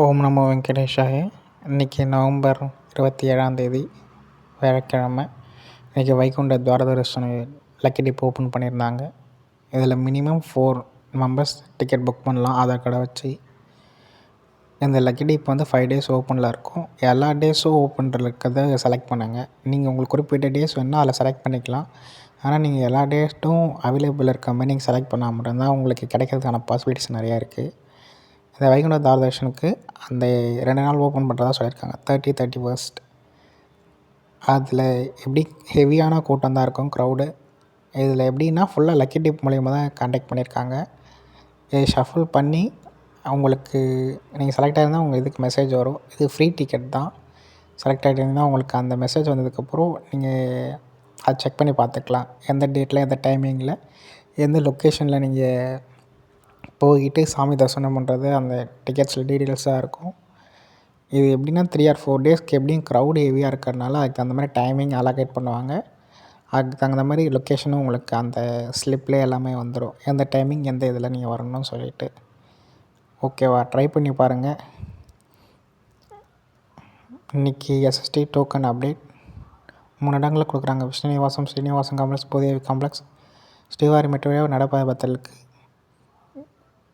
ஓம் நமோ வெங்கடேஷாய. இன்றைக்கி நவம்பர் 27 வியாழக்கிழமை. இன்றைக்கி வைகுண்ட துவாரதர்ஷன லக்கி டிப் ஓப்பன் பண்ணியிருந்தாங்க. இதில் மினிமம் 4 மெம்பர்ஸ் டிக்கெட் புக் பண்ணலாம் ஆதார் கார்டை வச்சு. இந்த லக்கி டிப் 5 டேஸ் ஓப்பனில் இருக்கும். எல்லா டேஸும் ஓப்பனில் இருக்கிறத செலக்ட் பண்ணுங்கள். நீங்கள் உங்களுக்கு குறிப்பிட்ட டேஸ் வேணுன்னா அதில் செலக்ட் பண்ணிக்கலாம். ஆனால் நீங்கள் எல்லா டேட்டும் அவைலபிள் இருக்க மாதிரி நீங்கள் செலக்ட் பண்ணால் மட்டும்தான் உங்களுக்கு கிடைக்கிறதுக்கான பாசிபிலிட்டிஸ் நிறையா இருக்குது. இந்த வைகுண்ட துவாரதர்ஷனுக்கு அந்த 2 நாள் ஓப்பன் பண்ணுறதா சொல்லியிருக்காங்க. 31st. அதில் எப்படி ஹெவியான கூட்டம் தான் இருக்கும், க்ரௌடு. இதில் எப்படின்னா ஃபுல்லாக லக்கி டிப் மூலிமா தான் கான்டாக்ட் பண்ணியிருக்காங்க. இதை ஷஃபிள் பண்ணி அவங்களுக்கு நீங்கள் செலக்ட் ஆகிருந்தால் உங்கள் இதுக்கு மெசேஜ் வரும். இது ஃப்ரீ டிக்கெட் தான். செலக்ட் ஆகிட்டிருந்தால் உங்களுக்கு அந்த மெசேஜ் வந்ததுக்கப்புறம் நீங்கள் அதை செக் பண்ணி பார்த்துக்கலாம். எந்த டேட்டில், எந்த டைமிங்கில், எந்த லொக்கேஷனில் நீங்கள் போய்கிட்டு சாமி தரிசனம் பண்ணுறது அந்த டிக்கெட்ஸில் டீட்டெயில்ஸாக இருக்கும். இது எப்படின்னா 3 or 4 டேஸ்க்கு எப்படியும் க்ரௌடு ஹெவியாக இருக்கிறதுனால அதுக்கு தகுந்த மாதிரி டைமிங் அலோகேட் பண்ணுவாங்க. அதுக்கு தகுந்த மாதிரி லொக்கேஷனும் உங்களுக்கு அந்த ஸ்லிப்லேயே எல்லாமே வந்துடும். எந்த டைமிங், எந்த இதில் நீங்கள் வரணும்னு சொல்லிவிட்டு. ஓகேவா? ட்ரை பண்ணி பாருங்கள். இன்றைக்கி எஸ்எஸ்டி டோக்கன் அப்டேட் 3 இடங்களில் கொடுக்குறாங்க. Vishnunivasam, Srinivasan complex, Bhudevi complex, Srivari metro நடப்பாதத்தில்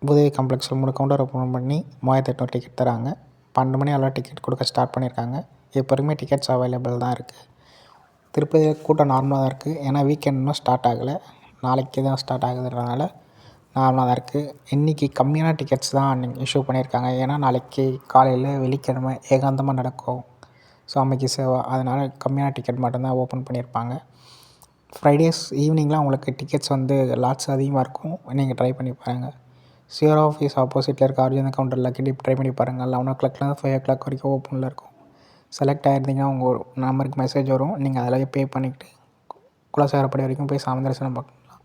பூதேவி காம்ப்ளெக்ஸில் 3 கவுண்டர் ஓப்பன் பண்ணி 3800 டிக்கெட் தராங்க. 12 மணி அளவு டிக்கெட் கொடுக்க ஸ்டார்ட் பண்ணியிருக்காங்க. இப்போ வரைக்குமே டிக்கெட்ஸ் அவைலபிள் தான் இருக்குது. திருப்பதியில் கூட்டம் நார்மலாக தான் இருக்குது. ஏன்னா வீக்கெண்ட் இன்னும் ஸ்டார்ட் ஆகலை. நாளைக்கு தான் ஸ்டார்ட் ஆகுதுன்றதுனால நார்மலாக தான் இருக்குது. இன்றைக்கி கம்மியான டிக்கெட்ஸ் தான் இஷ்யூ பண்ணியிருக்காங்க. ஏன்னா நாளைக்கு காலையில் வெள்ளிக்கிழமை ஏகாந்தமாக நடக்கும் சாமிக்கு சேவா. அதனால் கம்மியான டிக்கெட் மட்டும்தான் ஓப்பன் பண்ணியிருப்பாங்க. ஃப்ரைடேஸ் ஈவினிங்லாம் உங்களுக்கு டிக்கெட்ஸ் லாட்ஸ் அதிகமாக இருக்கும். நீங்கள் ட்ரை பண்ணி பாருங்கள். சிஆர் ஆஃபீஸ் ஆப்போசிட்டில் இருக்க Arjun counter lucky dip try பண்ணி பாருங்கள். 11 o'clockலேருந்து 5 o'clock வரைக்கும் ஓப்பனில் இருக்கும். செலக்ட் ஆகிருந்தீங்கன்னா உங்கள் நம்பருக்கு மெசேஜ் வரும். நீங்கள் அதில் பே பண்ணிவிட்டு குலசேகரப்படி வரைக்கும் போய் சாமி தரிசனம் பார்க்கலாம்.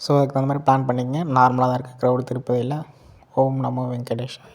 ஸோ அதுக்கு தகுந்த மாதிரி பிளான் பண்ணிங்க. நார்மலாக தான் இருக்குது க்ரௌடு திருப்பதியில். ஓம் நமோ வெங்கடேஷாய.